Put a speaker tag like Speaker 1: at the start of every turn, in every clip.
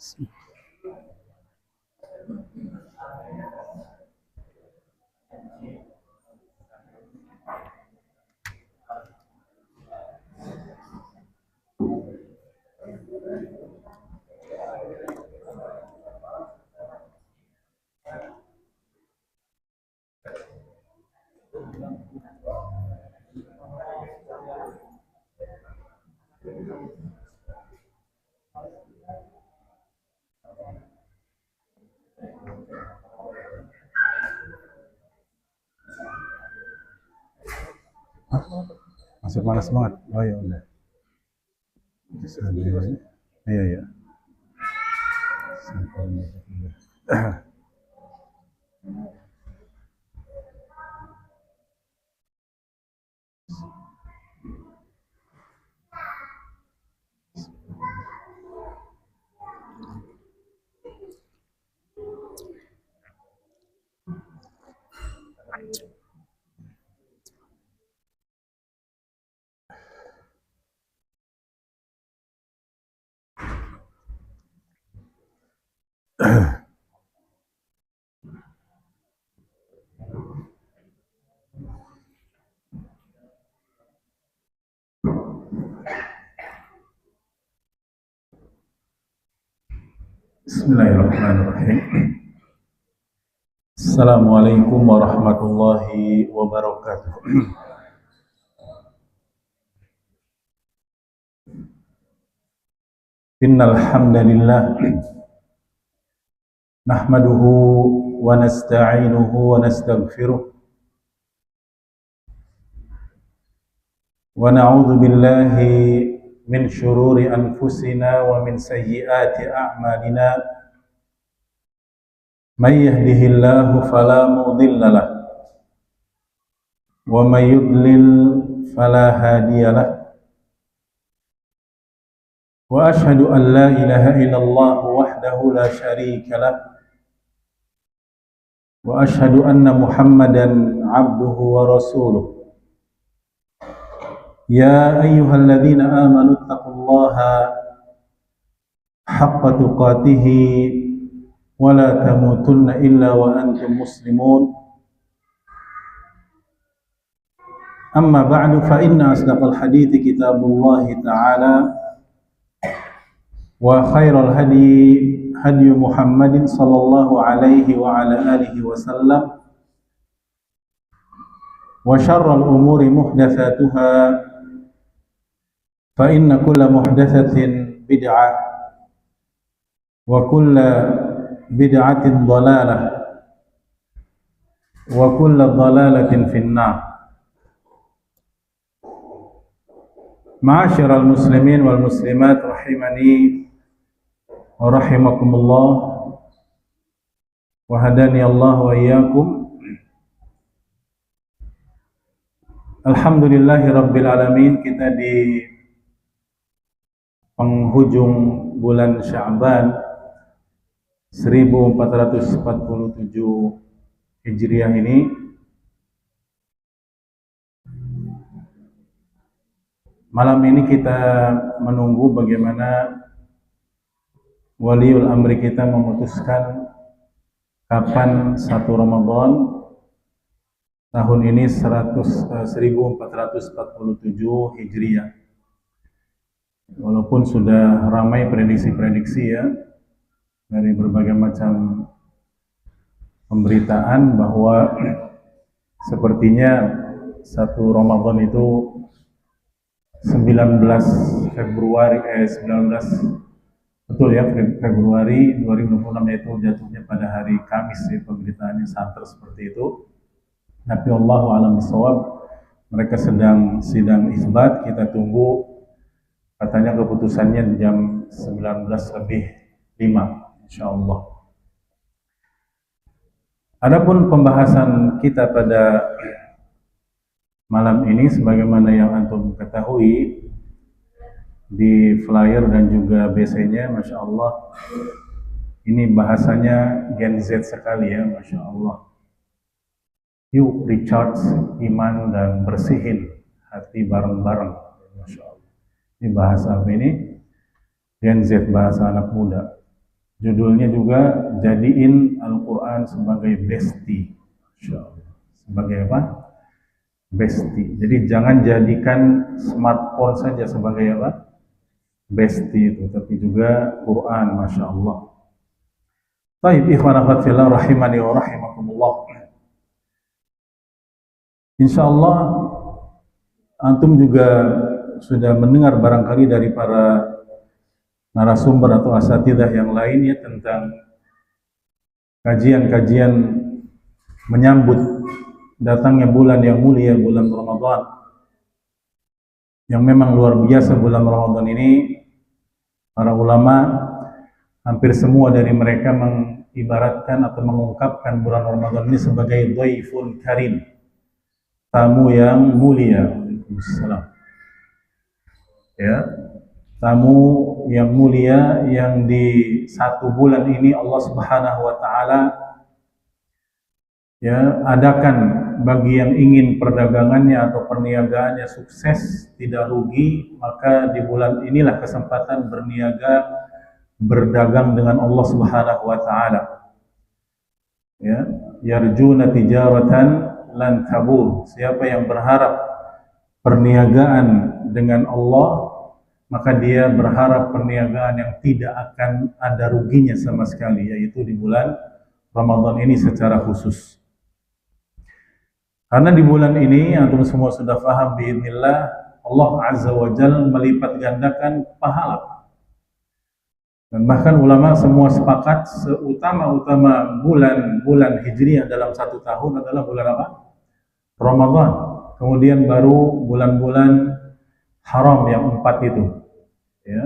Speaker 1: Masih panas banget. Oh ya udah. Iya ya. Bismillahirrahmanirrahim. Assalamualaikum warahmatullahi wabarakatuh. Innal hamdalillah nahmaduhu wa nasta'inuhu wa nastaghfiruh wa na'udzu billahi min syururi anfusina wa min sayyiati a'malina. Man yahdihillahu fala mudilla lahu wa may yudlil fala hadiya lahu. Wa ashhadu an la ilaha illallah wahdahu la syarika lah. Wa ashhadu anna Muhammadan abduhu wa rasuluh. Ya ayyuhalladzina amanu taqullaha haqqa tuqatih wa la tamutunna illa wa antum muslimun. Amma ba'du fa inna asdaqal hadithi kitabullah ta'ala wa khairal hadi hadi Muhammadin sallallahu alaihi wa ala alihi wasallam wa syarral umuri muhdatsatuha fa inna kulla muhdatsatin bid'ah wa kulla bid'atin dhalalah wa kulla dhalalatin finnar. Ma'asyiral muslimin wal muslimat rahimani wa rahimakumullah wa hadani Allah wa iyyakum. Alhamdulillahi rabbil alamin, kita di penghujung bulan Sya'ban 1447 Hijriah ini malam ini kita menunggu bagaimana waliul amri kita memutuskan kapan 1 Ramadan tahun ini 1447 Hijriah. Walaupun sudah ramai prediksi-prediksi ya dari berbagai macam pemberitaan bahwa sepertinya 1 Ramadan itu 19 betul ya, Februari 2026 itu jatuhnya pada hari Kamis ya, pemberitaannya santer seperti itu. Tapi Allahu a'lam bishawab, mereka sedang sidang isbat, kita tunggu. Katanya keputusannya jam 19:05 insyaallah. Adapun pembahasan kita pada malam ini sebagaimana yang antum ketahui di flyer dan juga BC-nya, Masya Allah, ini bahasanya Gen Z sekali ya, Masya Allah. Yuk recharge iman dan bersihin hati bareng-bareng, Masya Allah. Ini bahasa apa ini? Gen Z, bahasa anak muda. Judulnya juga jadiin Al-Quran sebagai bestie. Sebagai apa? Bestie. Jadi jangan jadikan smartphone saja sebagai apa? Bestie itu, tapi juga Quran, Masya Allah. Baik, ikhwan akhwat fillah rahimani wa rahimakumullah. Insyaallah antum juga sudah mendengar barangkali dari para narasumber atau asatidzah yang lainnya tentang kajian-kajian menyambut datangnya bulan yang mulia, bulan Ramadan, yang memang luar biasa. Bulan Ramadan ini para ulama hampir semua dari mereka mengibaratkan atau mengungkapkan bulan Ramadan ini sebagai dhaifun karim, tamu yang mulia. Waalaikumsalam. Ya, tamu yang mulia yang di satu bulan ini Allah Subhanahu wa taala ya adakan bagi yang ingin perdagangannya atau perniagaannya sukses, tidak rugi, maka di bulan inilah kesempatan berniaga, berdagang dengan Allah Subhanahu wa taala. Ya, yarjuna tijaratan lan tabur. Siapa yang berharap perniagaan dengan Allah, maka dia berharap perniagaan yang tidak akan ada ruginya sama sekali, yaitu di bulan Ramadan ini secara khusus. Karena di bulan ini antum semua sudah paham biidznillah, Allah Azza wa Jalla melipat gandakan pahala. Dan bahkan ulama semua sepakat seutama-utama bulan Hijriah dalam satu tahun adalah bulan apa? Ramadan. Kemudian baru bulan-bulan haram yang 4 itu, ya,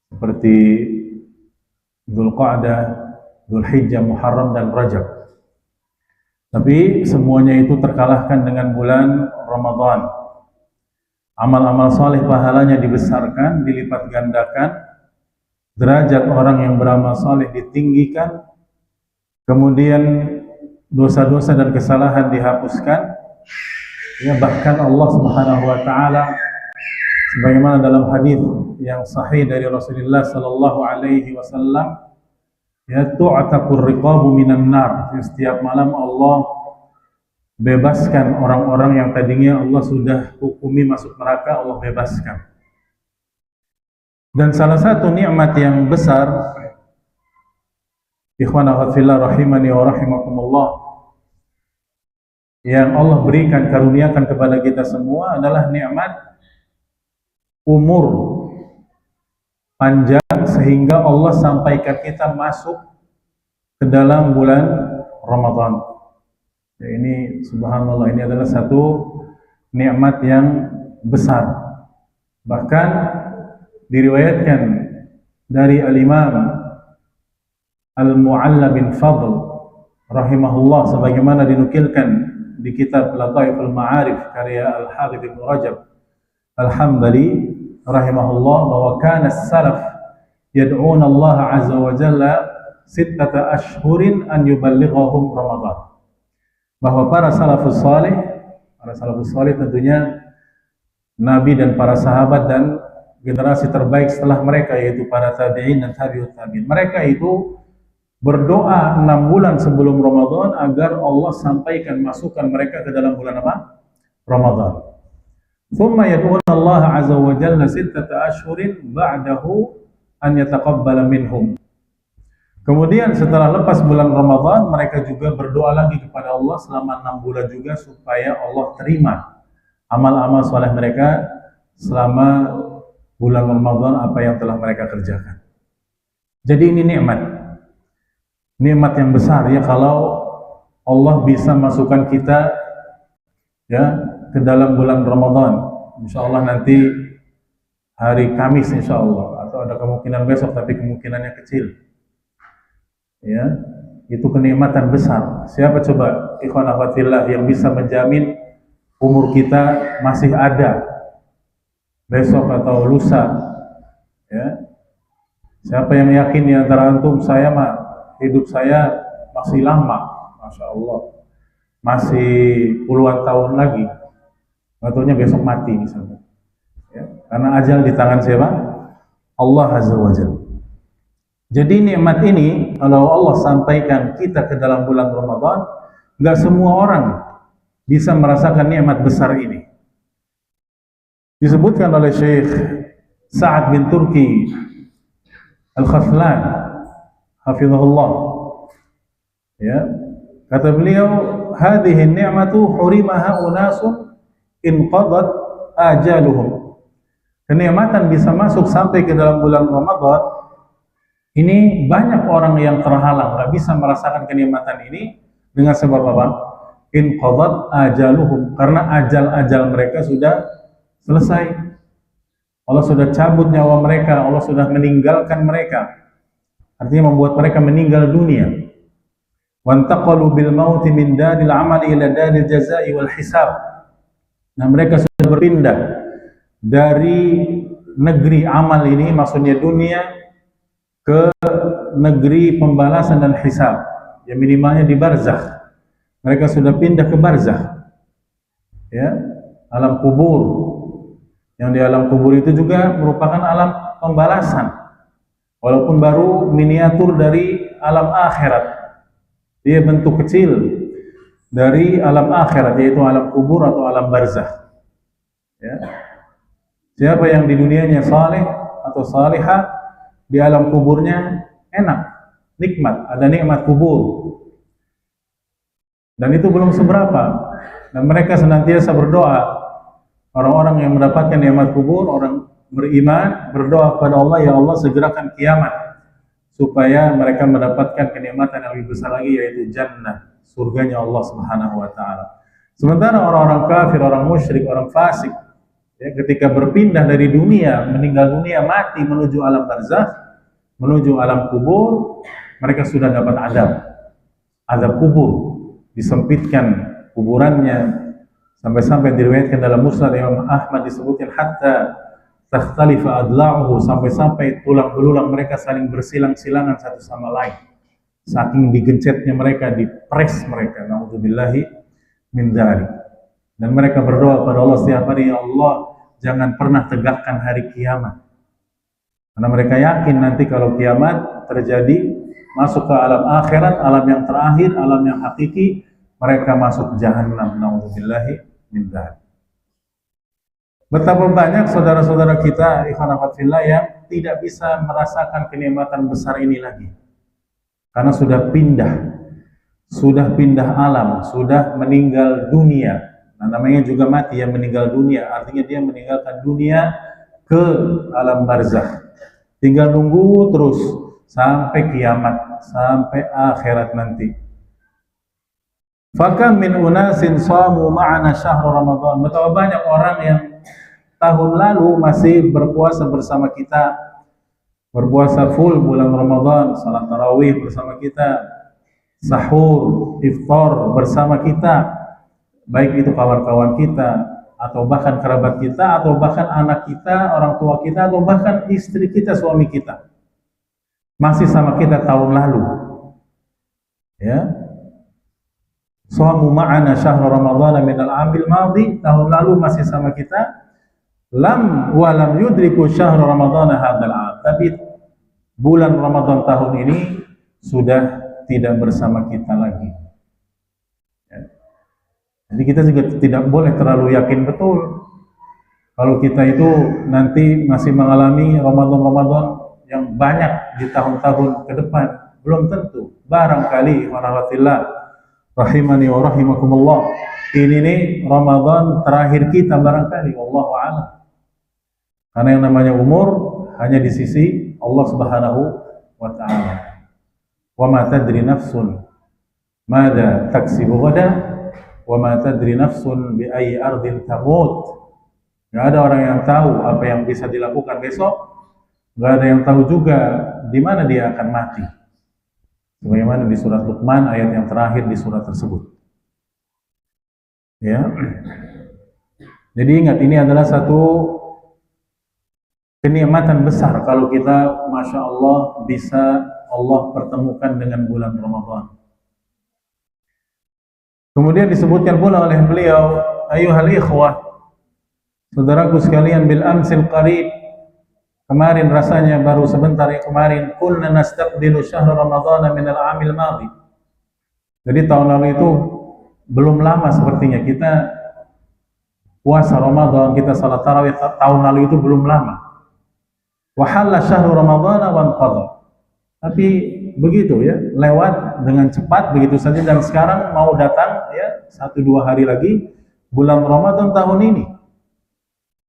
Speaker 1: seperti Dzulqa'dah, Dzulhijjah, Muharram dan Rajab. Tapi semuanya itu terkalahkan dengan bulan Ramadan. Amal-amal saleh pahalanya dibesarkan, dilipat gandakan, derajat orang yang beramal saleh ditinggikan, kemudian dosa-dosa dan kesalahan dihapuskan. Ya, bahkan Allah Subhanahu wa taala sebagaimana dalam hadis yang sahih dari Rasulullah sallallahu alaihi wasallam, ya, tu'taqur riqabu minan nar. Setiap malam Allah bebaskan orang-orang yang tadinya Allah sudah hukumi masuk neraka, Allah bebaskan. Dan salah satu nikmat yang besar, ikhwan akhwat fillah rahimani wa rahimakumullah, yang Allah berikan, karuniakan kepada kita semua adalah nikmat umur panjang, sehingga Allah sampaikan kita masuk ke dalam bulan Ramadan. Ya, ini subhanallah, ini adalah satu nikmat yang besar. Bahkan diriwayatkan dari Al-Imam Al-Mu'alla bin Fadl rahimahullah, sebagaimana dinukilkan di kitab Lataiful Ma'arif karya Al-Hafidz Ibnu Rajab Al-Hambali rahimahullah, bahwa kana as-salaf yad'una Allah azza wa jalla 6 ashhurin an yuballighahum Ramadan. Bahwa para salafus salih tentunya Nabi dan para sahabat dan generasi terbaik setelah mereka, yaitu para tabi'in dan tabi'ut tabi'in, mereka itu berdoa 6 bulan sebelum Ramadan agar Allah sampaikan masukkan mereka ke dalam bulan apa? Ramadan. Thumma yad'una Allah azza wa jalla 6 ashhurin ba'dahu an yataqabbala minhum. Kemudian setelah lepas bulan Ramadan, mereka juga berdoa lagi kepada Allah selama 6 bulan juga supaya Allah terima amal-amal saleh mereka selama bulan Ramadan apa yang telah mereka kerjakan. Jadi ini nikmat yang besar, ya, kalau Allah bisa masukkan kita, ya, ke dalam bulan Ramadan. Insya Allah nanti hari Kamis insya Allah, atau ada kemungkinan besok tapi kemungkinannya kecil. Ya, itu kenikmatan besar. Siapa coba ikhwan akhwat fillah yang bisa menjamin umur kita masih ada besok atau lusa? Ya, siapa yang yakin di antara antum, saya mah hidup saya masih lama, masya Allah, masih puluhan tahun lagi, ataunya besok mati misalnya, ya, karena ajal di tangan siapa? Allah azza wa jalla. Jadi nikmat ini kalau Allah sampaikan kita ke dalam bulan Ramadan, nggak semua orang bisa merasakan nikmat besar ini. Disebutkan oleh Syekh Sa'ad bin Turki Al-Khaflan hafizahullah, ya, kata beliau, hadhihi ni'matu hurimaha unasun inqadat ajaluhum. Kenikmatan bisa masuk sampai ke dalam bulan Ramadan ini banyak orang yang terhalang, nggak bisa merasakan kenikmatan ini dengan sebab apa? Inqadat ajaluhum, karena ajal-ajal mereka sudah selesai. Allah sudah cabut nyawa mereka, Allah sudah meninggalkan mereka. Artinya membuat mereka meninggal dunia. Wantaqalu bil mauti min daril amali ila daril jazai wal hisab. Nah, mereka sudah berpindah dari negeri amal ini, maksudnya dunia, ke negeri pembalasan dan hisab, yang minimalnya di barzakh. Mereka sudah pindah ke barzakh, ya, alam kubur. Yang di alam kubur itu juga merupakan alam pembalasan, walaupun baru miniatur dari alam akhirat. Dia bentuk kecil dari alam akhirat, yaitu alam kubur atau alam barzakh, ya. Siapa yang di dunianya saleh atau salihah, di alam kuburnya enak, nikmat, ada nikmat kubur. Dan itu belum seberapa. Dan mereka senantiasa berdoa. Orang-orang yang mendapatkan nikmat kubur, orang beriman, berdoa kepada Allah, ya Allah segerakan kiamat, supaya mereka mendapatkan kenikmatan yang lebih besar lagi, yaitu jannah, surganya Allah Subhanahu wa ta'ala. Sementara orang-orang kafir, orang musyrik, orang fasik, ya, ketika berpindah dari dunia, meninggal dunia, mati, menuju alam barzakh, menuju alam kubur, mereka sudah dapat azab kubur, disempitkan kuburannya, sampai-sampai diriwayatkan dalam Musnad Imam Ahmad, disebutkan hatta takhtalifa adla'uhu, sampai-sampai tulang belulang mereka saling bersilang-silangan satu sama lain, saking digencetnya mereka, dipres mereka, na'udzubillahi min dzalik. Dan mereka berdoa kepada Allah setiap hari, ya Allah jangan pernah tegakkan hari kiamat, karena mereka yakin nanti kalau kiamat terjadi, masuk ke alam akhirat, alam yang terakhir, alam yang hakiki, mereka masuk jahannam, na'udzubillahi min dzalik. Betapa banyak saudara-saudara kita ikhwan akhwat fillah yang tidak bisa merasakan kenikmatan besar ini lagi, karena sudah pindah alam, sudah meninggal dunia. Nah, namanya juga mati, yang meninggal dunia, artinya dia meninggalkan dunia ke alam barzakh, tinggal nunggu terus sampai kiamat, sampai akhirat nanti. Fakam min unasin shamu ma'ana syahr Ramadan. Betapa banyak orang yang tahun lalu masih berpuasa bersama kita, berpuasa full bulan Ramadan, salat tarawih bersama kita, sahur, iftar bersama kita, baik itu kawan-kawan kita, atau bahkan kerabat kita, atau bahkan anak kita, orang tua kita, atau bahkan istri kita, suami kita, masih sama kita tahun lalu, ya. Shamu ma'ana syahr Ramadan min al-amil madhi, tahun lalu masih sama kita, lam yudriku syahr Ramadan hadzal 'am, tapi bulan Ramadan tahun ini sudah tidak bersama kita lagi. Ya. Jadi kita juga tidak boleh terlalu yakin betul kalau kita itu nanti masih mengalami Ramadan yang banyak di tahun-tahun ke depan. Belum tentu. Barangkali warahmatullah rahimani wa rahimakumullah, ini nih Ramadan terakhir kita barangkali, wallahu a'lam. Karena yang namanya umur hanya di sisi Allah Subhanahu wa ta'ala. Wa ma tadri nafsun madza taksibu ghadan wa ma tadri nafsun bi ayyi ardin tamut. Enggak ada orang yang tahu apa yang bisa dilakukan besok, enggak ada yang tahu juga di mana dia akan mati. Sebagaimana di surat Luqman ayat yang terakhir di surat tersebut. Ya. Jadi ingat, ini adalah satu kenikmatan besar kalau kita, masya Allah, bisa Allah pertemukan dengan bulan Ramadan. Kemudian disebutkan pula oleh beliau, ayyuhal ikhwah, saudaraku sekalian, bil amsil qarib, kemarin rasanya baru sebentar ya kemarin. Kunna nastaqbilu syahr Ramadhan min al-'amil madhi. Jadi tahun lalu itu belum lama sepertinya kita puasa Ramadan, kita salat tarawih tahun lalu itu belum lama. Wa halla syahru Ramadhan wa anqadha. Tapi begitu ya, lewat dengan cepat begitu saja, dan sekarang mau datang ya 1-2 hari lagi bulan Ramadan tahun ini.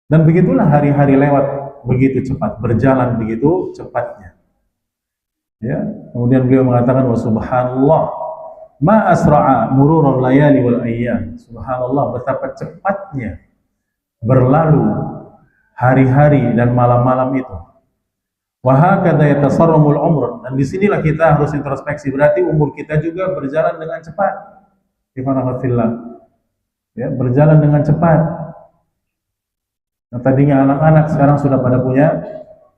Speaker 1: Dan begitulah hari-hari lewat begitu cepat, berjalan begitu cepatnya. Ya, kemudian beliau mengatakan wa subhanallah ma asra'a mururul layali wal ayyam. Subhanallah, betapa cepatnya berlalu hari-hari dan malam-malam itu. Wa hakadha yatasarramul umr. Dan disinilah kita harus introspeksi, berarti umur kita juga berjalan dengan cepat. Subhanallah. Ya, berjalan dengan cepat. Yang tadinya anak-anak sekarang sudah pada punya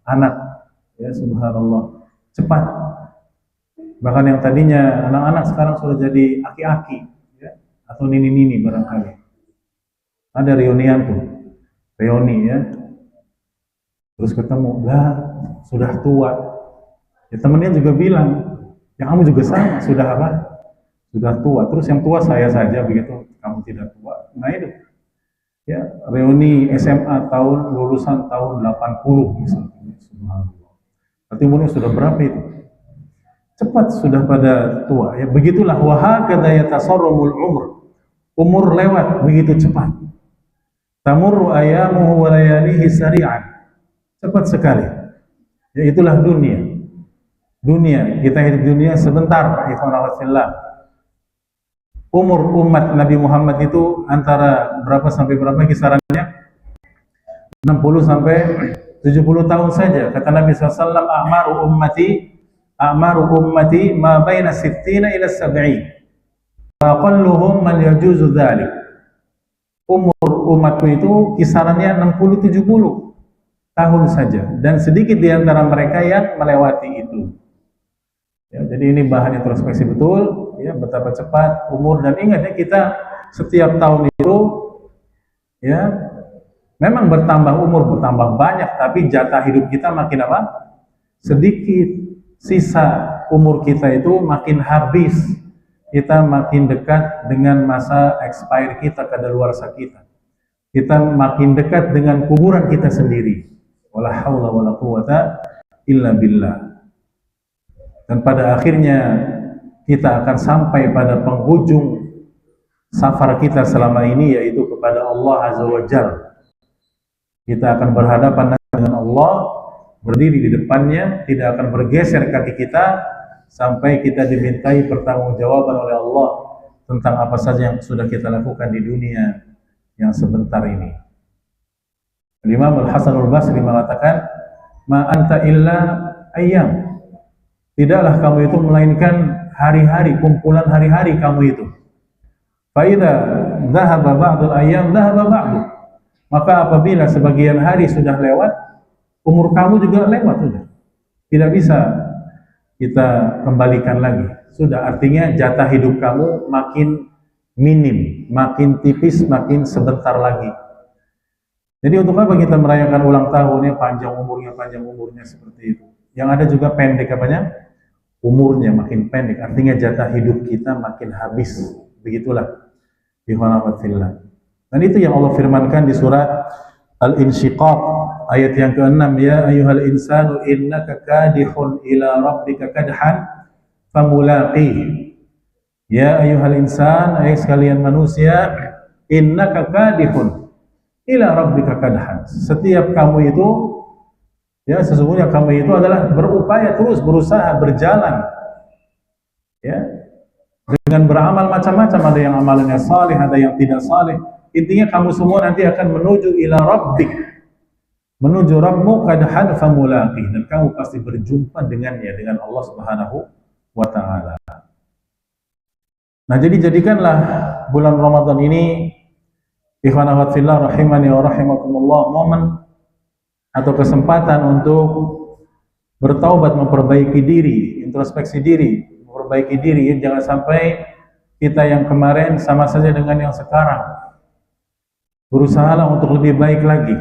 Speaker 1: anak, ya subhanallah, cepat. Bahkan yang tadinya anak-anak sekarang sudah jadi aki-aki, ya, atau nini-nini barangkali. Ada reunian tuh, reuni ya, terus ketemu, lah sudah tua. Ya temennya juga bilang, ya kamu juga sama, sudah apa? Sudah tua. Terus yang tua saya saja begitu, kamu tidak tua. Nah itu. Ya, reuni SMA tahun lulusan tahun 80 misalnya. Subhanallah. Berarti umurnya sudah berapa itu? Cepat sudah pada tua. Ya begitulah wa hakadha yatasarramul umr. Umur lewat begitu cepat. Tamurru ayamuhu wa layalihi sari'an. Cepat sekali. Ya itulah dunia. Dunia, kita hidup dunia sebentar, ikhwanah fillah. Umur umat Nabi Muhammad itu antara berapa sampai berapa kisarannya? 60 sampai 70 tahun saja. Kata Nabi SAW, a'maru ummati ma baina sittina ila sab'in. Wa aqalluhum man yajuzu dhalik. Umur umatku itu kisarannya 60-70 tahun saja, dan sedikit di antara mereka yang melewati itu. Ya, jadi ini bahan introspeksi betul, ya, betapa cepat umur. Dan ingat ya, kita setiap tahun itu ya memang bertambah umur, bertambah banyak, tapi jatah hidup kita makin apa? Sedikit. Sisa umur kita itu makin habis. Kita makin dekat dengan masa expire kita, kadaluarsa kita. Kita makin dekat dengan kuburan kita sendiri. Wala haula wala quwata illa billah. Dan pada akhirnya kita akan sampai pada penghujung safar kita selama ini, yaitu kepada Allah Azza wa Jalla. Kita akan berhadapan dengan Allah, berdiri di depannya, tidak akan bergeser kaki kita sampai kita dimintai pertanggungjawaban oleh Allah tentang apa saja yang sudah kita lakukan di dunia yang sebentar ini. Imam Al-Hasan Al-Basri mengatakan, ma anta illa ayyam. Tidaklah kamu itu melainkan hari-hari, kumpulan hari-hari kamu itu. Fa idza dhahaba ba'dul ayyam dhahaba ba'du. Maka apabila sebagian hari sudah lewat, umur kamu juga lewat sudah. Tidak bisa kita kembalikan lagi. Sudah, artinya jatah hidup kamu makin minim, makin tipis, makin sebentar lagi. Jadi untuk apa kita merayakan ulang tahunnya panjang umurnya seperti itu? Yang ada juga pendek apanya? Umurnya makin pendek, artinya jatah hidup kita makin habis. Begitulah. Bihanafatillah. Dan itu yang Allah firmankan di surat Al-Insyiqaq ayat yang ke-6, ya ayyuhal insanu innaka kadihun ila rabbika kadhan famulaqih. Ya ayyuhal insan, ayat sekalian manusia, innaka kadihun ila rabbika kadhan. Setiap kamu itu, ya sesungguhnya kamu itu adalah berupaya terus, berusaha, berjalan, ya, dengan beramal macam-macam. Ada yang amalannya saleh, ada yang tidak saleh. Intinya kamu semua nanti akan menuju ila rabbik, menuju Rabbmu kadhan famulaqih, dan kamu pasti berjumpa dengannya, dengan Allah Subhanahu wa ta'ala. Nah, jadi jadikanlah bulan Ramadan ini, ikhwanah wa fillah rahimani wa rahimakumullah, momen atau kesempatan untuk bertaubat, memperbaiki diri, introspeksi diri, memperbaiki diri. Jangan sampai kita yang kemarin sama saja dengan yang sekarang. Berusahalah untuk lebih baik lagi,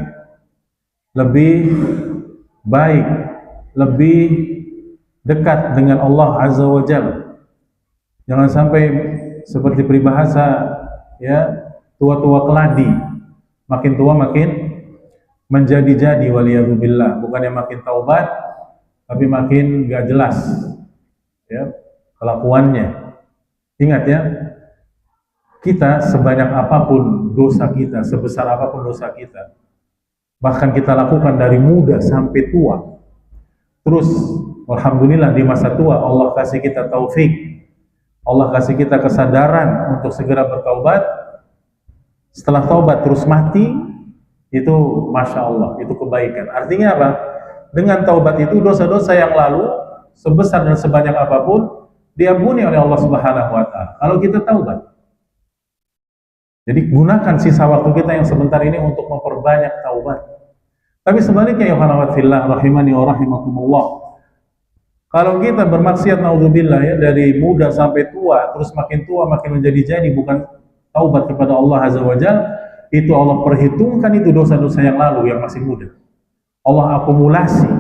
Speaker 1: lebih baik, lebih dekat dengan Allah Azza wa Jalla. Jangan sampai seperti peribahasa, ya, tua-tua keladi, makin tua makin menjadi-jadi, waliyadzubillah. Bukannya makin taubat, tapi makin gak jelas, ya, kelakuannya. Ingat ya, kita sebanyak apapun dosa kita, sebesar apapun dosa kita, bahkan kita lakukan dari muda sampai tua, terus alhamdulillah di masa tua Allah kasih kita taufik, Allah kasih kita kesadaran untuk segera bertaubat. Setelah taubat terus mati, itu Masya Allah, itu kebaikan. Artinya apa? Dengan taubat itu dosa-dosa yang lalu sebesar dan sebanyak apapun diampuni oleh Allah Subhanahu wa Ta'ala kalau kita taubat. Jadi gunakan sisa waktu kita yang sebentar ini untuk memperbanyak taubat. Tapi sebaliknya, ya fillah rahimani wa rahimakumullah, kalau kita bermaksiat naudzubillah, ya, dari muda sampai tua, terus makin tua makin menjadi-jadi, bukan taubat kepada Allah Azza wa Jalla, itu Allah perhitungkan itu dosa-dosa yang lalu yang masih muda. Allah akumulasi,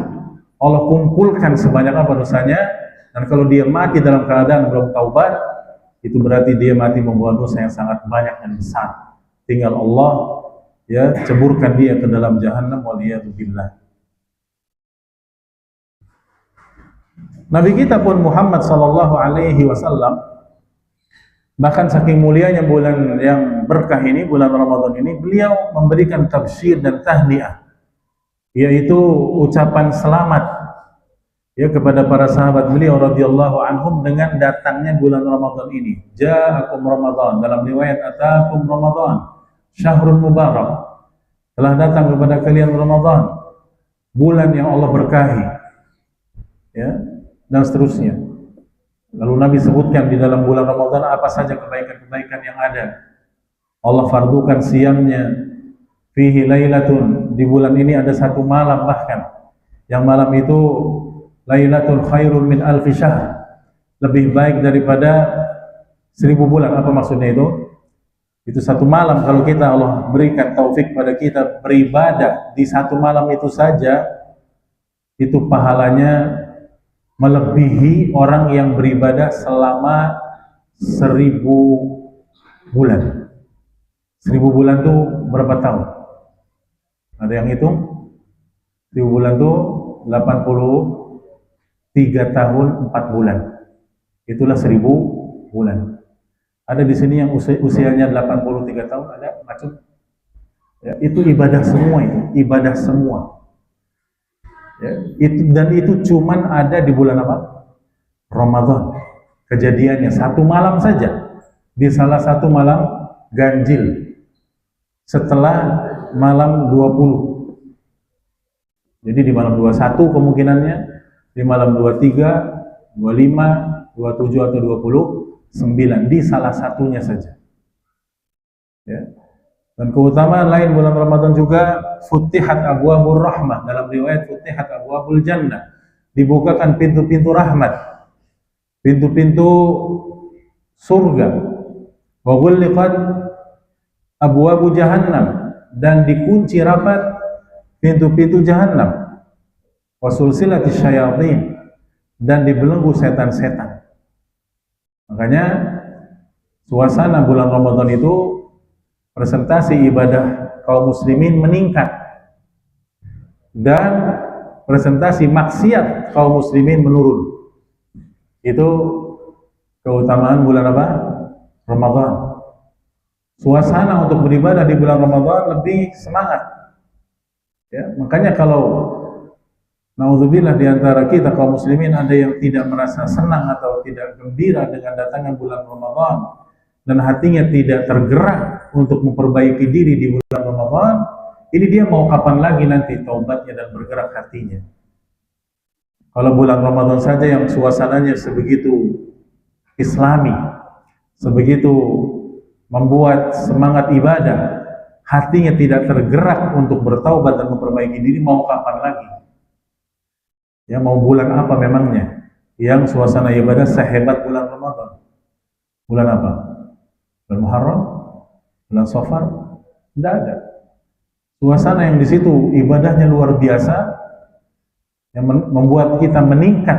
Speaker 1: Allah kumpulkan sebanyak apa dosanya, dan kalau dia mati dalam keadaan belum taubat, itu berarti dia mati membawa dosa yang sangat banyak dan besar. Tinggal Allah, ya, ceburkan dia ke dalam jahannam, waliyadzubillah. Nabi kita pun Muhammad sallallahu alaihi wasallam, bahkan saking mulianya bulan yang berkah ini, bulan Ramadan ini, beliau memberikan tabsyir dan tahniah, yaitu ucapan selamat, ya, kepada para sahabat beliau radhiyallahu anhum dengan datangnya bulan Ramadan ini. Ja'akum Ramadan, dalam riwayat atakum Ramadan, syahrul mubarak, telah datang kepada kalian Ramadan, bulan yang Allah berkahi, ya, dan seterusnya. Lalu Nabi sebutkan di dalam bulan Ramadan apa saja kebaikan-kebaikan yang ada. Allah fardukan siamnya, fihi lailatun, di bulan ini ada satu malam, bahkan yang malam itu lailatul khairun min alfi syahr, lebih baik daripada 1000 bulan. Apa maksudnya itu? Itu satu malam, kalau kita, Allah berikan taufik pada kita beribadah di satu malam itu saja, itu pahalanya melebihi orang yang beribadah selama 1000 bulan. 1000 bulan itu berapa tahun? Ada yang hitung? 1000 bulan itu 83 tahun 4 bulan. Itulah 1000 bulan. Ada di sini yang usianya 83 tahun, ada macam? Ya, itu ibadah semua, itu ibadah semua. Ya, itu cuman ada di bulan apa? Ramadan. Kejadiannya satu malam saja, di salah satu malam ganjil setelah malam 20. Jadi di malam 21 kemungkinannya, di malam 23, 25, 27 atau 29, di salah satunya saja. Ya. Dan keutamaan lain bulan Ramadan juga, futihat abwabur rahmah, dalam riwayat futihat abwabul jannah, dibukakan pintu-pintu rahmat, pintu-pintu surga, wa ghulliqat abwabu jahannam, dan dikunci rapat pintu-pintu jahannam, wa sulsilatis syayatin, dan dibelenggu setan-setan. Makanya suasana bulan Ramadan itu presentasi ibadah kaum muslimin meningkat, dan presentasi maksiat kaum muslimin menurun. Itu keutamaan bulan apa? Ramadan. Suasana untuk beribadah di bulan Ramadan lebih semangat. Ya, makanya kalau naudzubillah di antara kita kaum muslimin ada yang tidak merasa senang atau tidak gembira dengan datangnya bulan Ramadan, dan hatinya tidak tergerak untuk memperbaiki diri di bulan Ramadan, ini dia mau kapan lagi nanti taubatnya dan bergerak hatinya? Kalau bulan Ramadan saja yang suasananya sebegitu islami, sebegitu membuat semangat ibadah, hatinya tidak tergerak untuk bertaubat dan memperbaiki diri, mau kapan lagi? Ya, mau bulan apa memangnya yang suasana ibadah sehebat bulan Ramadan? Bulan apa? Bulan Muharram, bulan Safar, tidak ada. Suasana yang di situ ibadahnya luar biasa, Yang membuat kita meningkat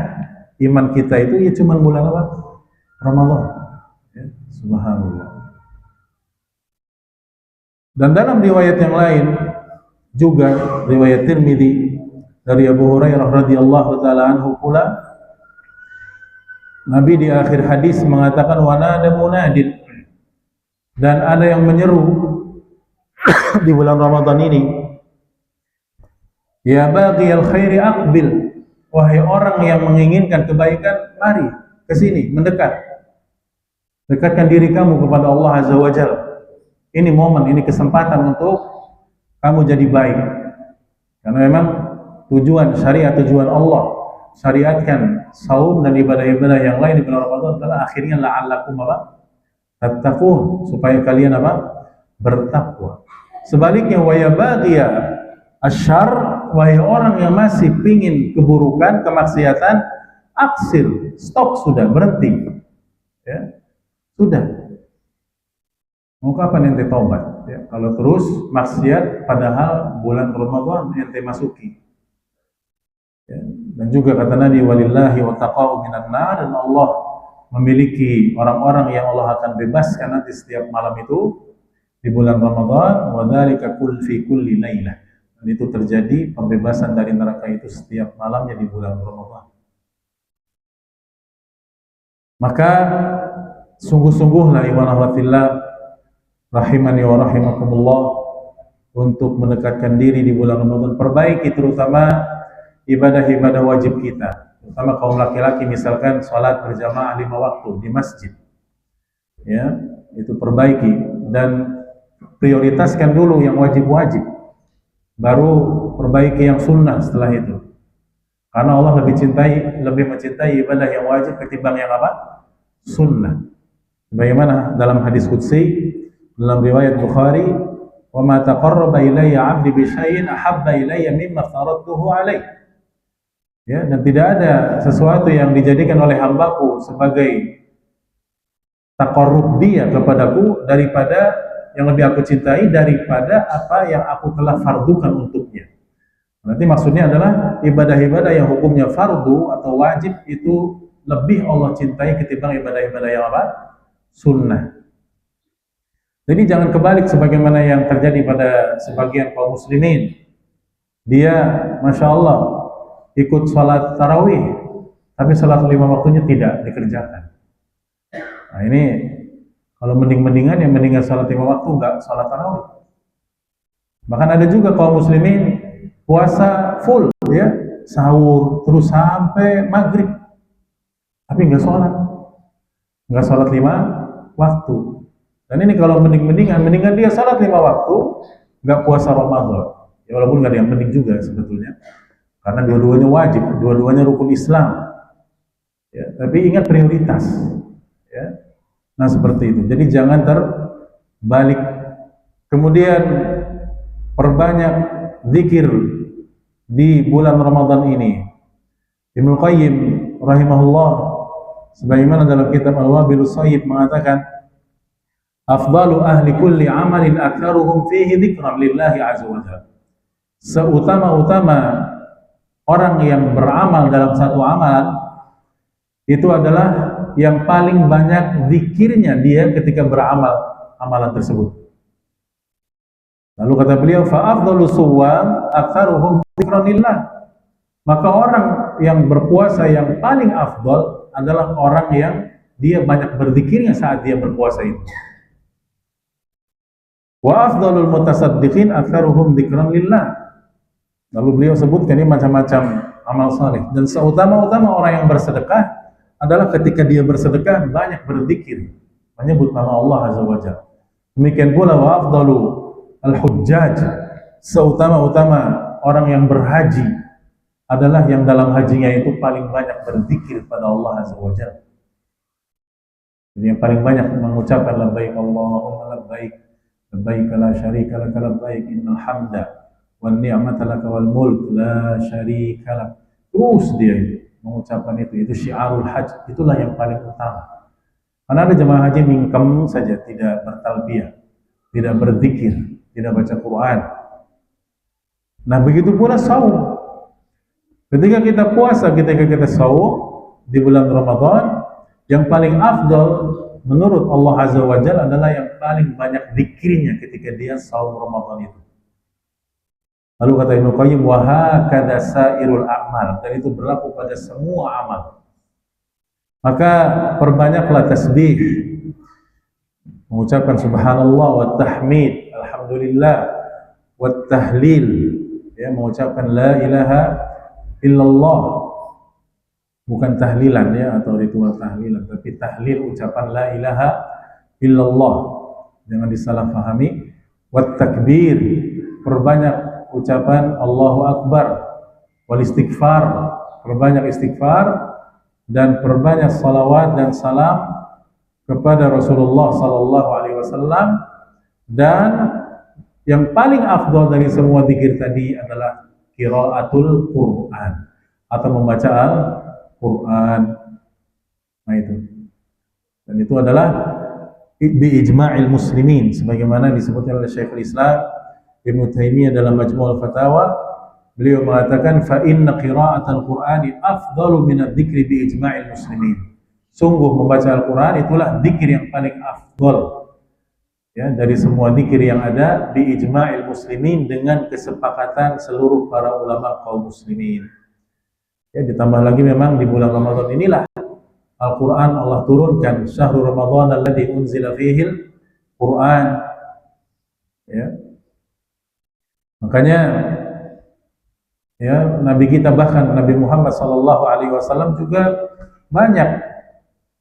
Speaker 1: iman kita itu ya cuma bulan apa? Ramadan. Ya, subhanallah. Dan dalam riwayat yang lain juga riwayat Tirmidzi dari Abu Hurairah radhiyallahu taala anhu pula, Nabi di akhir hadis mengatakan wa nada munadin, dan ada yang menyeru di bulan Ramadan ini, ya baghiyal khairi aqbil, wahai orang yang menginginkan kebaikan, mari ke sini, mendekat. Dekatkan diri kamu kepada Allah Azza wa Jalla. Ini momen, ini kesempatan untuk kamu jadi baik. Karena memang tujuan syariat, tujuan Allah syariatkan saum dan ibadah-ibadah yang lain di bulan Ramadan adalah akhirnya la'allakum apa? Tattaqun, supaya kalian apa? Bertakwa. Sebaliknya wa yabaghiya asyarr, wahai orang yang masih pingin keburukan, kemaksiatan, aksir, stop, sudah, berhenti. Ya. Sudah. Mau kapan ente tobat? Ya, kalau terus maksiat padahal bulan Ramadan ente masuki. Ya, dan juga kata Nabi walillahi wa taqau minan nar, dan Allah memiliki orang-orang yang Allah akan bebaskan nanti setiap malam itu di bulan Ramadan, wa dzalika fi kulli lailah. Dan itu terjadi pembebasan dari neraka itu setiap malamnya di bulan Ramadan. Maka sungguh-sungguhlah iman fillah rahimani wa rahimakumullah untuk mendekatkan diri di bulan Ramadan. Perbaiki terutama ibadah-ibadah wajib kita, terutama kaum laki-laki, misalkan sholat berjamaah 5 waktu di masjid, ya, itu perbaiki dan prioritaskan dulu yang wajib-wajib, baru perbaiki yang sunnah setelah itu, karena Allah lebih mencintai ibadah yang wajib ketimbang yang apa? Sunnah. Bagaimana dalam hadis qudsi dalam riwayat Bukhari, wa ma taqarraba ilayya 'abdi bi syai'in ahabba ilayya mimma aftaradtuhu alaih. Ya, dan tidak ada sesuatu yang dijadikan oleh hambaku sebagai taqarrub dia kepadaku daripada yang lebih aku cintai daripada apa yang aku telah fardukan untuknya. Nanti maksudnya adalah ibadah-ibadah yang hukumnya fardu atau wajib itu lebih Allah cintai ketimbang ibadah-ibadah yang apa? Sunnah. Jadi jangan kebalik sebagaimana yang terjadi pada sebagian kaum muslimin. Dia, Masya Allah, ikut sholat tarawih, tapi sholat 5 waktunya tidak dikerjakan. Nah ini, kalau mendingan yang mendingan sholat 5 waktu, enggak sholat tarawih. Bahkan ada juga kaum muslimin puasa full, ya, sahur terus sampai maghrib, tapi enggak sholat 5 waktu. Dan ini kalau mendingan dia salat 5 waktu, nggak puasa Ramadan. Ya walaupun nggak ada yang mending juga sebetulnya, karena dua-duanya wajib, dua-duanya rukun Islam. Ya, tapi ingat prioritas. Ya. Nah seperti itu. Jadi jangan terbalik. Kemudian perbanyak zikir di bulan Ramadan ini. Ibnu Qayyim rahimahullah sebagaimana dalam kitab Al-Wabilus Shayyib mengatakan, afdalu ahli kulli amalin aktsaruhum fihi dzikran lillahi azza wa jalla. Seutama-utama orang yang beramal dalam satu amalan itu adalah yang paling banyak zikirnya dia ketika beramal amalan tersebut. Lalu kata beliau, fa afdalu suwam aktsaruhum dzikran lillah. Maka orang yang berpuasa yang paling afdal adalah orang yang dia banyak berzikirnya saat dia berpuasa itu. Wa afdalul mutasaddiqin aktsaruhum dzikran lillah. Lalu beliau sebutkan ini macam-macam amal saleh, dan seutama-utama orang yang bersedekah adalah ketika dia bersedekah banyak berzikir, menyebut nama Allah Azza wa Jalla. Demikian pula wa afdalu al-hujjaj, seutama-utama orang yang berhaji adalah yang dalam hajinya itu paling banyak berzikir pada Allah Azza wa Jalla. Jadi yang paling banyak mengucapkan labbaik Allahumma labbaik, labbaik la syarika lak labbaik innal hamda wan ni'mata lak wal mulk la syarika lak. Terus dia mengucapkan itu syiarul hajj, itulah yang paling utama. Karena ada jemaah haji mingkem saja, tidak bertalbiyah, tidak berzikir, tidak baca Quran. Nah begitu pula saum. Ketika kita puasa, ketika kita saum di bulan Ramadan, yang paling afdal menurut Allah Azza wa Jalla adalah yang paling banyak zikirnya ketika dia saum Ramadan itu. Lalu kata Ibnu Qayyim, wa hakadza sairul a'mal, dan itu berlaku pada semua amal. Maka perbanyaklah tasbih, mengucapkan subhanallah wa tahmid, alhamdulillah, wa tahlil, ya, mengucapkan la ilaha illallah, bukan tahlilan ya, atau ritual tahlilan, tapi tahlil, ucapan la ilaha illallah, jangan disalah pahami. Wa takbir, perbanyak ucapan Allahu Akbar, wal istighfar, perbanyak istighfar, dan perbanyak salawat dan salam kepada Rasulullah sallallahu alaihi wasallam. Dan yang paling afdal dari semua zikir tadi adalah qiraatul Quran, atau membaca Al-Quran. Nah itu. Dan itu adalah bi ijma'il muslimin, sebagaimana disebutkan oleh Syekhul Islam Ibnu Taimiyah dalam Majmu'ul Fatawa. Beliau mengatakan, fa inna qira'atal Qur'ani afdalu min adz-dzikri bi ijma'il muslimin. Sungguh membaca Al-Quran itulah zikir yang paling afdal, ya, dari semua zikir yang ada, bi ijma'il muslimin, dengan kesepakatan seluruh para ulama kaum muslimin. Ya, ditambah lagi memang di bulan Ramadan inilah Al-Quran Allah turunkan, syahrul Ramadan alladzi unzila fihil Quran. Ya. Makanya ya, Nabi kita, bahkan Nabi Muhammad sallallahu alaihi wasallam juga banyak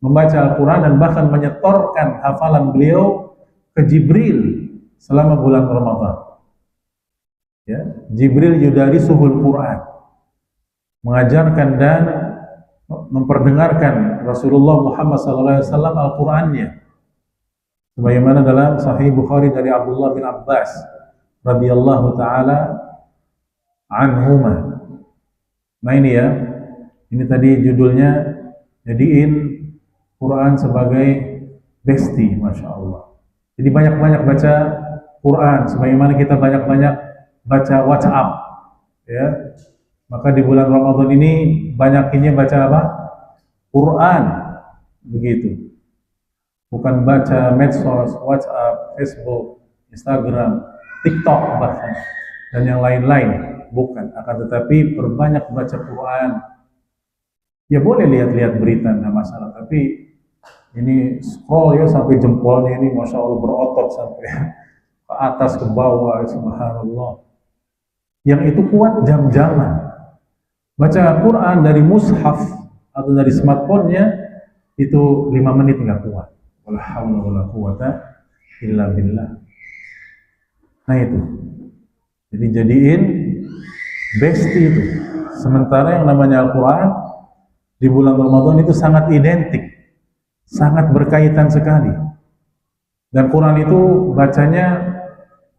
Speaker 1: membaca Al-Quran dan bahkan menyetorkan hafalan beliau ke Jibril selama bulan Ramadan. Ya, Jibril yudarisuhul Quran, mengajarkan dan memperdengarkan Rasulullah Muhammad SAW Al-Qurannya, sebagaimana dalam Sahih Bukhari dari Abdullah bin Abbas radhiyallahu taala anhuma. Nah ini ya, ini tadi judulnya, jadiin Quran sebagai besti, Masya Allah. Jadi banyak-banyak baca Quran, sebagaimana kita banyak-banyak baca WhatsApp, ya. Maka di bulan Ramadan ini banyakinya baca apa? Quran, begitu. Bukan baca medsos, WhatsApp, Facebook, Instagram, TikTok bahkan, dan yang lain-lain. Bukan, akan tetapi perbanyak baca Quran. Ya boleh lihat-lihat berita, nggak masalah, tapi ini scroll ya sampai jempolnya ini Masya Allah berotot sampai ke atas ke bawah, subhanallah. Yang itu kuat jam-jaman. Baca Quran dari mushaf atau dari smartphone-nya itu 5 menit nggak kuat. Wala haula wala quwata illa billah. Nah itu. Jadi jadiin besti itu. Sementara yang namanya Al-Quran di bulan Ramadan itu sangat identik, sangat berkaitan sekali. Dan Quran itu bacanya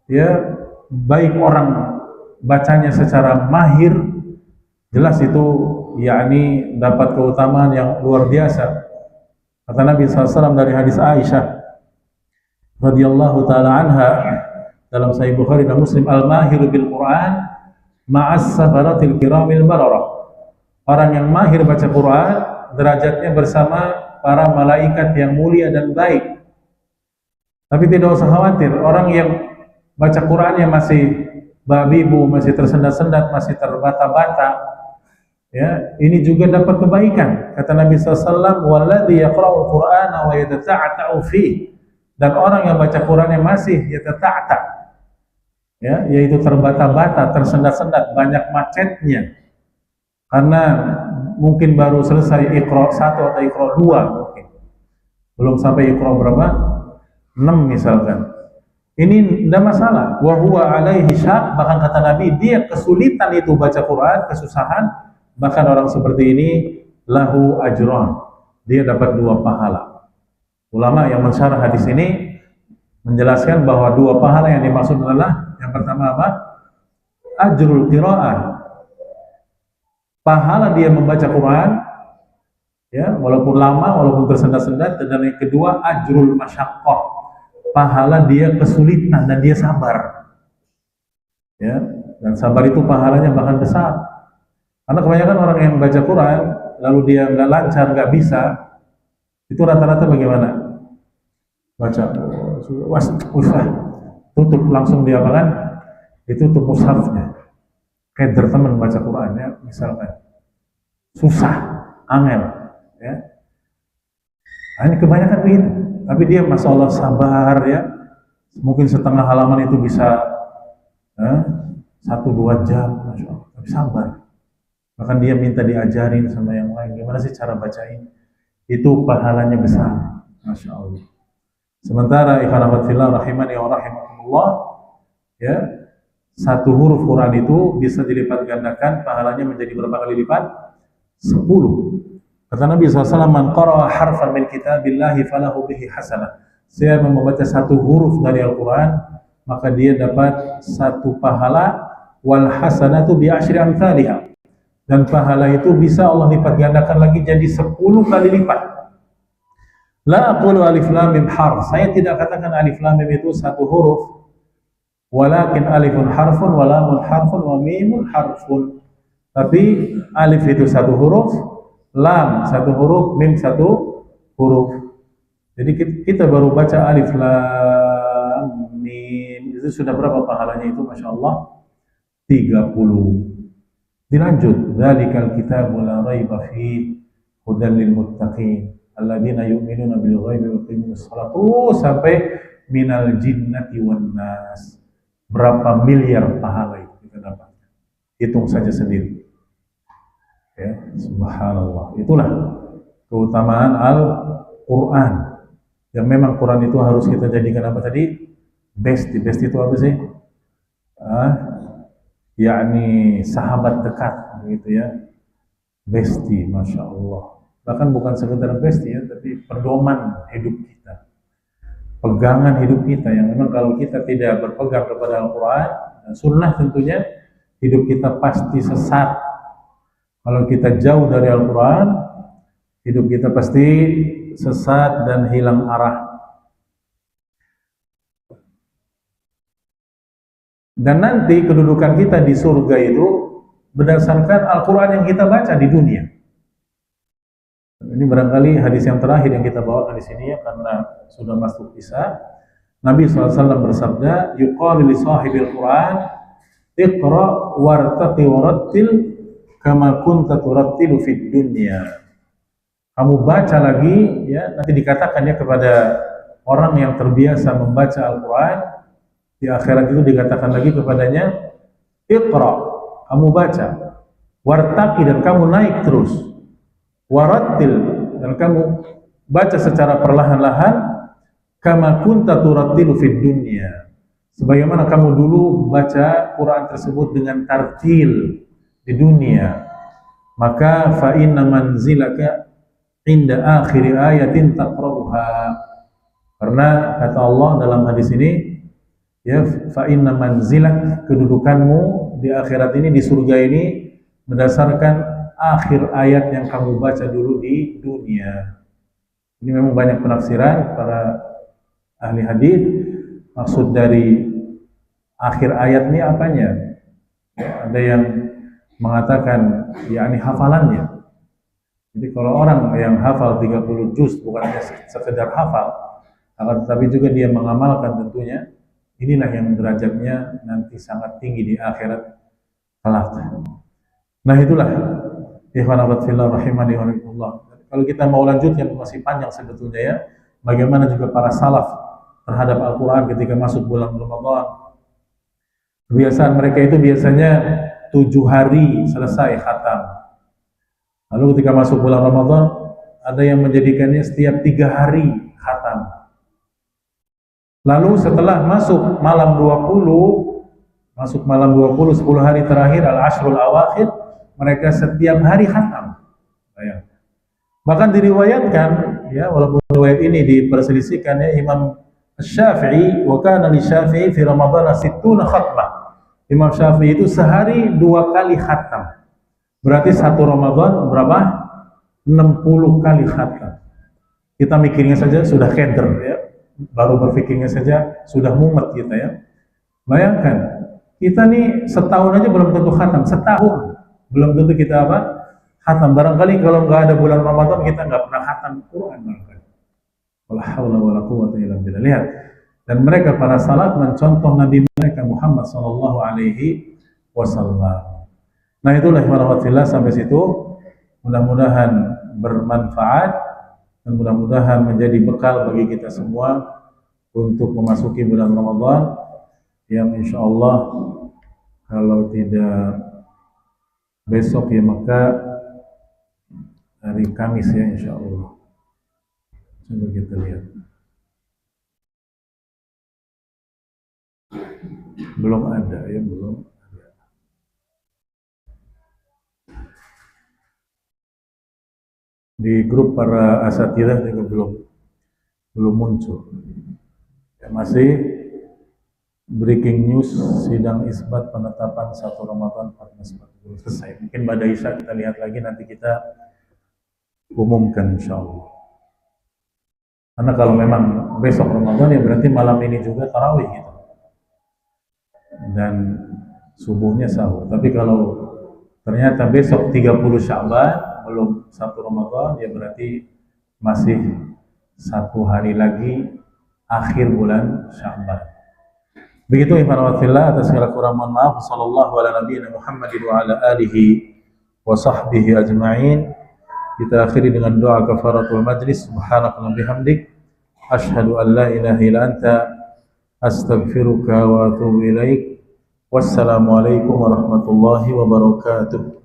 Speaker 1: ya, baik orang bacanya secara mahir, jelas itu yakni dapat keutamaan yang luar biasa. Kata Nabi SAW dari hadis Aisyah radhiyallahu taala anha dalam Sahih Bukhari dan Muslim, al-mahiru bil Quran ma'as safaratil kiramil bararah. Orang yang mahir baca Quran derajatnya bersama para malaikat yang mulia dan baik. Tapi tidak usah khawatir, orang yang baca Qurannya masih babibu, masih tersendat-sendat, masih terbata-bata, ya, ini juga dapat kebaikan. Kata Nabi SAW, walladzi yaqra'ul Qur'ana wa yatata'ta'u fi, dan orang yang baca Qurannya masih yatata'ta', ya, yaitu terbata-bata, tersendat-sendat, banyak macetnya, karena mungkin baru selesai Iqra 1 atau Iqra 2, mungkin belum sampai Iqra berapa? 6 misalkan. Ini tidak masalah. Wa huwa alaihi syak, bahkan kata Nabi, dia kesulitan itu baca Quran, kesusahan, bahkan orang seperti ini lahu ajron, dia dapat 2 pahala. Ulama yang mensyarah hadis ini menjelaskan bahwa 2 pahala yang dimaksud adalah, yang pertama apa? Ajrul qiraah, pahala dia membaca Quran, ya, walaupun lama, walaupun tersendat-sendat. Dan yang kedua, ajrul masyaqqah, pahala dia kesulitan dan dia sabar, ya, dan sabar itu pahalanya bahkan besar. Karena kebanyakan orang yang baca Quran, lalu dia nggak lancar, nggak bisa, itu rata-rata bagaimana? Baca, usah, tutup langsung dia apa kan? Ditutup mushafnya. Kayak teman baca Quran ya, misalkan. Susah, angel, ya. Nah, ini kebanyakan begitu. Tapi dia, masya Allah, sabar ya. Mungkin setengah halaman itu bisa 1-2 jam, masya Allah. Tapi sabar. Bahkan dia minta diajarin sama yang lain. Gimana sih cara bacain? Itu pahalanya besar, masya Allah. Sementara ikhwan akhwat fillah rahimani wa rahimakumullah, ya, satu huruf Quran itu bisa dilipat gandakan pahalanya menjadi berapa kali lipat? 10. Kata Nabi SAW, man qara'a harfan min kitabillahi falahu bihi hasanah. Siapa yang membaca satu huruf dari Al-Quran, maka dia dapat satu pahala, wal hasanatu bi asyri amthaliha. Dan pahala itu bisa Allah lipat gandakan lagi jadi 10 kali lipat. La aqulu alif lam mim harf. Saya tidak katakan alif lam mim itu satu huruf. Walakin alifun harfun, wa lamun harfun, wa mimun harfun. Tapi alif itu satu huruf, lam satu huruf, mim satu huruf. Jadi kita baru baca alif lam mim, itu sudah berapa pahalanya itu? Masya Allah, 30. Dilanjut, dzalikal kitabu la raiba fihi hudan lil muttaqin alladzina yu'minuna bil ghaibi wa yuqimus shalah, sampai minal jinnati wan nas. Berapa miliar pahala itu kita dapat? Hitung saja sendiri. Ya, subhanallah. Itulah keutamaan Al-Quran. Yang memang Quran itu harus kita jadikan apa tadi? Besti. Besti itu apa sih? Yakni sahabat dekat, gitu ya. Besti, masya Allah. Bahkan bukan sekedar besti ya, tapi pedoman hidup kita, pegangan hidup kita. Yang memang kalau kita tidak berpegang kepada Al-Quran dan Sunnah, tentunya hidup kita pasti sesat. Kalau kita jauh dari Al-Quran, hidup kita pasti sesat dan hilang arah. Dan nanti kedudukan kita di surga itu berdasarkan Al-Quran yang kita baca di dunia. Ini barangkali hadis yang terakhir yang kita bawakan di sini ya, karena sudah masuk Isya. Nabi SAW bersabda, yuqalu li sahibil Quran, iqra wartaqi warattil kama kunta turattilu fid dunya. Kamu baca lagi ya, nanti dikatakan ya kepada orang yang terbiasa membaca Al-Quran, di akhirat itu dikatakan lagi kepadanya, iqra, kamu baca, wartaqi, dan kamu naik terus, warattil, dan kamu baca secara perlahan-lahan, kama kunta turattilu fid dunya, sebagaimana kamu dulu baca Quran tersebut dengan tartil di dunia. Maka fa inna manzilaka inda akhiri ayatin taqra'uha, karena kata Allah dalam hadis ini, ya, fa inna manzilak, kedudukanmu di akhirat ini, di surga ini, berdasarkan akhir ayat yang kamu baca dulu di dunia. Ini memang banyak penafsiran para ahli hadis. Maksud dari akhir ayat ini apanya? Ya, ada yang mengatakan yakni hafalannya. Jadi kalau orang yang hafal 30 juz, bukan hanya sekedar hafal, akan tetapi juga dia mengamalkan, tentunya inilah yang derajatnya nanti sangat tinggi di akhirat kelak. Nah itulah ikhwan akhwat fillah rahimani wa rahimakumullah. Kalau kita mau lanjut, yang masih panjang sebetulnya ya, bagaimana juga para salaf terhadap Al-Quran ketika masuk bulan Ramadan. Kebiasaan mereka itu biasanya 7 hari selesai khatam. Lalu ketika masuk bulan Ramadan, ada yang menjadikannya setiap 3 hari khatam. Lalu setelah masuk malam 20, 10 hari terakhir, al-ashrul awakhir, mereka setiap hari khatam. Bahkan diriwayatkan, ya, walaupun riwayat ini diperselisihkan ya, Imam Syafi'i, wa kana li Syafi'i fi Ramadan 60 khatmah. Imam Syafi'i itu sehari 2 kali khatam. Berarti satu Ramadan berapa? 60 kali khatam. Kita mikirnya saja sudah keder ya. Baru berpikirnya saja sudah mumet kita ya. Bayangkan, kita nih setahun aja belum tentu khatam, setahun. Belum tentu kita apa? Khatam. Barangkali kalau nggak ada bulan Ramadan kita nggak pernah khatam Quran barangkali. Wala haula wala quwwata illa billah. Lihat. Dan mereka para salaf mencontoh Nabi mereka Muhammad sallallahu alaihi wasallam. Nah, itulah warahmatullah sampai situ. Mudah-mudahan bermanfaat dan mudah-mudahan menjadi bekal bagi kita semua untuk memasuki bulan Ramadan yang insya Allah kalau tidak besok ya maka hari Kamis ya insya Allah. Coba kita lihat. Belum ada ya, belum ada. Di grup para asatidah juga belum muncul. Ya, masih breaking news sidang isbat penetapan 1 Ramadan 1440 selesai. Mungkin pada Isya kita lihat lagi, nanti kita umumkan insya Allah. Karena kalau memang besok Ramadan ya berarti malam ini juga tarawih gitu. Dan subuhnya sahur. Tapi kalau ternyata besok 30 Sya'ban belum 1 Ramadan ya berarti masih 1 hari lagi akhir bulan Sya'ban. Begitu ikhwan fillah, atas segala kurang mohon maaf. Sallallahu ala nabiyina Muhammadin wa ala alihi wa sahbihi ajma'in. Kita akhiri dengan doa kafaratul majlis. Subhanakallahumma bihamdik asyhadu an la ilaha illa anta astaghfiruka wa atubu ilaik. Wassalamualaikum warahmatullahi wabarakatuh.